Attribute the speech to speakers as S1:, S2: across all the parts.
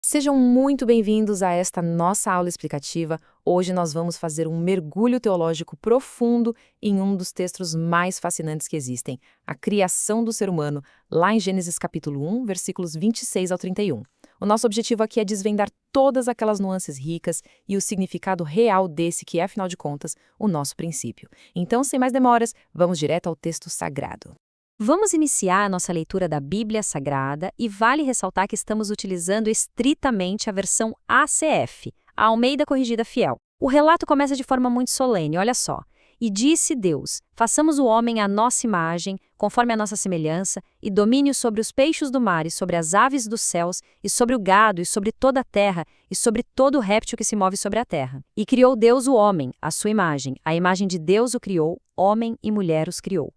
S1: Sejam muito bem-vindos a esta nossa aula explicativa. Hoje nós vamos fazer um mergulho teológico profundo em um dos textos mais fascinantes que existem, a criação do ser humano, lá em Gênesis capítulo 1, versículos 26 ao 31. O nosso objetivo aqui é desvendar todas aquelas nuances ricas e o significado real desse que é, afinal de contas, o nosso princípio. Então, sem mais demoras, vamos direto ao texto sagrado.
S2: Vamos iniciar a nossa leitura da Bíblia Sagrada e vale ressaltar que estamos utilizando estritamente a versão ACF, a Almeida Corrigida Fiel. O relato começa de forma muito solene, olha só. E disse Deus, façamos o homem à nossa imagem, conforme a nossa semelhança, e domínio sobre os peixes do mar, e sobre as aves dos céus, e sobre o gado, e sobre toda a terra, e sobre todo réptil que se move sobre a terra. E criou Deus o homem, à sua imagem. A imagem de Deus o criou, homem e mulher os criou.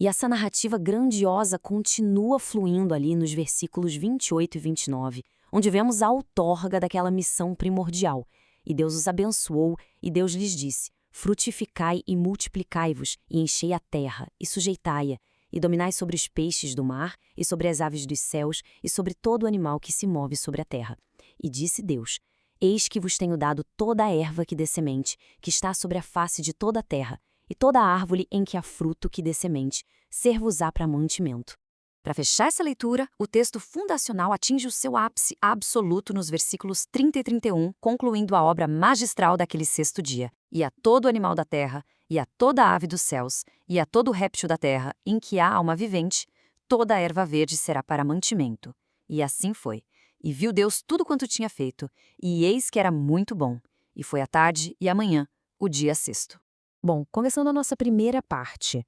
S3: E essa narrativa grandiosa continua fluindo ali nos versículos 28 e 29, onde vemos a outorga daquela missão primordial. E Deus os abençoou, e Deus lhes disse: frutificai e multiplicai-vos, e enchei a terra, e sujeitai-a, e dominai sobre os peixes do mar, e sobre as aves dos céus, e sobre todo animal que se move sobre a terra. E disse Deus: eis que vos tenho dado toda a erva que dê semente, que está sobre a face de toda a terra, e toda a árvore em que há fruto que dê semente, ser-vos-á para mantimento.
S4: Para fechar essa leitura, o texto fundacional atinge o seu ápice absoluto nos versículos 30 e 31, concluindo a obra magistral daquele sexto dia. E a todo animal da terra, e a toda ave dos céus, e a todo réptil da terra, em que há alma vivente, toda a erva verde será para mantimento. E assim foi. E viu Deus tudo quanto tinha feito, e eis que era muito bom. E foi a tarde e a manhã, o dia sexto.
S1: Bom, começando a nossa primeira parte,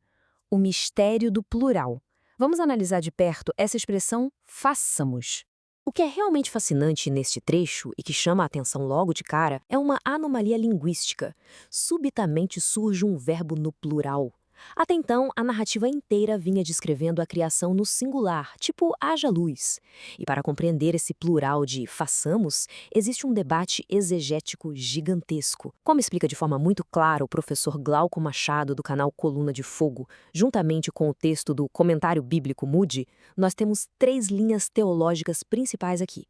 S1: o mistério do plural. Vamos analisar de perto essa expressão façamos. O que é realmente fascinante neste trecho e que chama a atenção logo de cara é uma anomalia linguística. Subitamente surge um verbo no plural. Até então, a narrativa inteira vinha descrevendo a criação no singular, tipo haja luz. E para compreender esse plural de façamos, existe um debate exegético gigantesco. Como explica de forma muito clara o professor Glauco Machado, do canal Coluna de Fogo, juntamente com o texto do Comentário Bíblico Moody, nós temos 3 linhas teológicas principais aqui.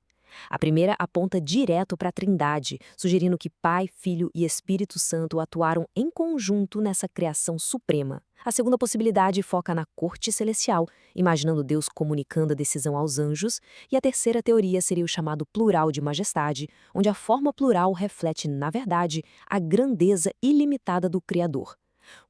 S1: A primeira aponta direto para a Trindade, sugerindo que Pai, Filho e Espírito Santo atuaram em conjunto nessa criação suprema. A segunda possibilidade foca na corte celestial, imaginando Deus comunicando a decisão aos anjos, e a terceira teoria seria o chamado plural de majestade, onde a forma plural reflete, na verdade, a grandeza ilimitada do Criador.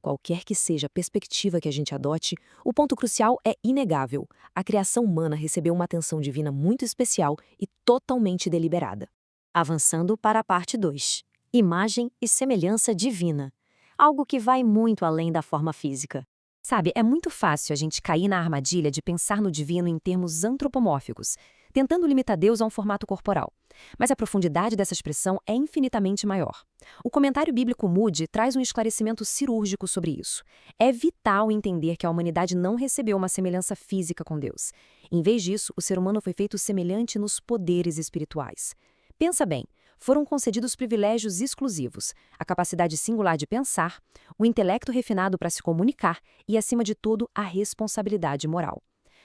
S1: Qualquer que seja a perspectiva que a gente adote, o ponto crucial é inegável. A criação humana recebeu uma atenção divina muito especial e totalmente deliberada.
S3: Avançando para a parte 2. Imagem e semelhança divina. Algo que vai muito além da forma física.
S2: Sabe, é muito fácil a gente cair na armadilha de pensar no divino em termos antropomórficos, tentando limitar Deus a um formato corporal. Mas a profundidade dessa expressão é infinitamente maior. O comentário bíblico Moody traz um esclarecimento cirúrgico sobre isso. É vital entender que a humanidade não recebeu uma semelhança física com Deus. Em vez disso, o ser humano foi feito semelhante nos poderes espirituais. Pensa bem, foram concedidos privilégios exclusivos, a capacidade singular de pensar, o intelecto refinado para se comunicar e, acima de tudo, a responsabilidade moral.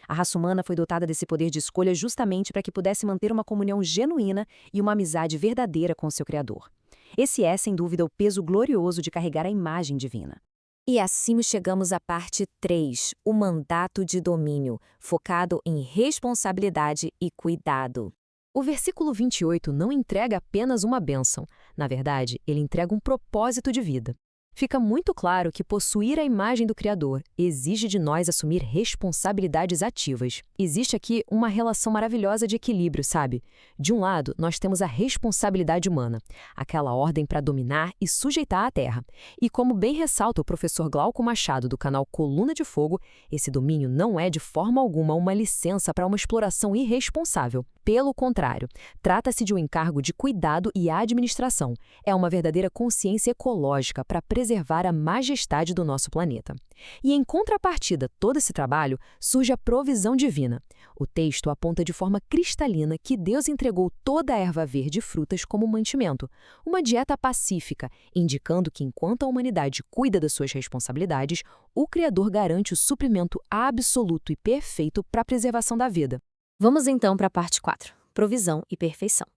S2: A raça humana foi dotada desse poder de escolha justamente para que pudesse manter uma comunhão genuína e uma amizade verdadeira com seu Criador. Esse é, sem dúvida, o peso glorioso de carregar a imagem divina.
S3: E assim chegamos à parte 3, o mandato de domínio, focado em responsabilidade e cuidado.
S1: O versículo 28 não entrega apenas uma bênção. Na verdade, ele entrega um propósito de vida. Fica muito claro que possuir a imagem do Criador exige de nós assumir responsabilidades ativas. Existe aqui uma relação maravilhosa de equilíbrio, sabe? De um lado, nós temos a responsabilidade humana, aquela ordem para dominar e sujeitar a terra. E como bem ressalta o professor Glauco Machado, do canal Coluna de Fogo, esse domínio não é de forma alguma uma licença para uma exploração irresponsável. Pelo contrário, trata-se de um encargo de cuidado e administração. É uma verdadeira consciência ecológica para preservar a majestade do nosso planeta. E em contrapartida a todo esse trabalho, surge a provisão divina. O texto aponta de forma cristalina que Deus entregou toda a erva verde e frutas como mantimento, uma dieta pacífica, indicando que enquanto a humanidade cuida das suas responsabilidades, o Criador garante o suprimento absoluto e perfeito para a preservação da vida.
S3: Vamos então para a parte 4, provisão e perfeição.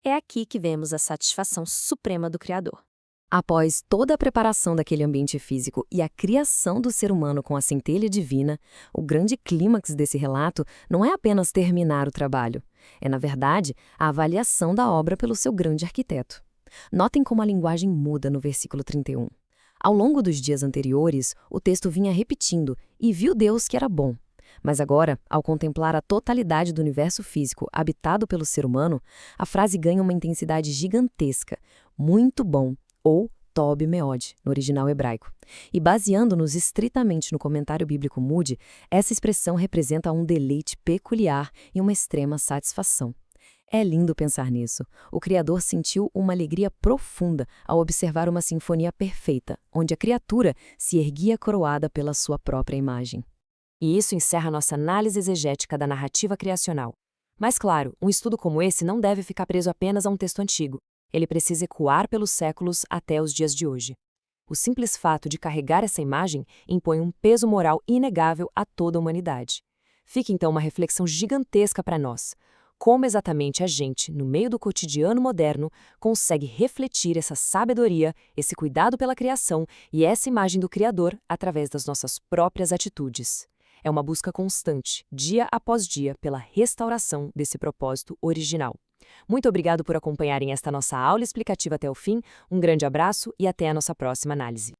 S1: É aqui que vemos a satisfação suprema do Criador. Após toda a preparação daquele ambiente físico e a criação do ser humano com a centelha divina, o grande clímax desse relato não é apenas terminar o trabalho. É, na verdade, a avaliação da obra pelo seu grande arquiteto. Notem como a linguagem muda no versículo 31. Ao longo dos dias anteriores, o texto vinha repetindo, e viu Deus que era bom. Mas agora, ao contemplar a totalidade do universo físico habitado pelo ser humano, a frase ganha uma intensidade gigantesca. Muito bom. Ou Tob Meod, no original hebraico. E baseando-nos estritamente no comentário bíblico Moody, essa expressão representa um deleite peculiar e uma extrema satisfação. É lindo pensar nisso. O Criador sentiu uma alegria profunda ao observar uma sinfonia perfeita, onde a criatura se erguia coroada pela sua própria imagem.
S2: E isso encerra nossa análise exegética da narrativa criacional. Mas claro, um estudo como esse não deve ficar preso apenas a um texto antigo. Ele precisa ecoar pelos séculos até os dias de hoje. O simples fato de carregar essa imagem impõe um peso moral inegável a toda a humanidade. Fica então uma reflexão gigantesca para nós. Como exatamente a gente, no meio do cotidiano moderno, consegue refletir essa sabedoria, esse cuidado pela criação e essa imagem do Criador através das nossas próprias atitudes. É uma busca constante, dia após dia, pela restauração desse propósito original. Muito obrigado por acompanharem esta nossa aula explicativa até o fim, um grande abraço e até a nossa próxima análise.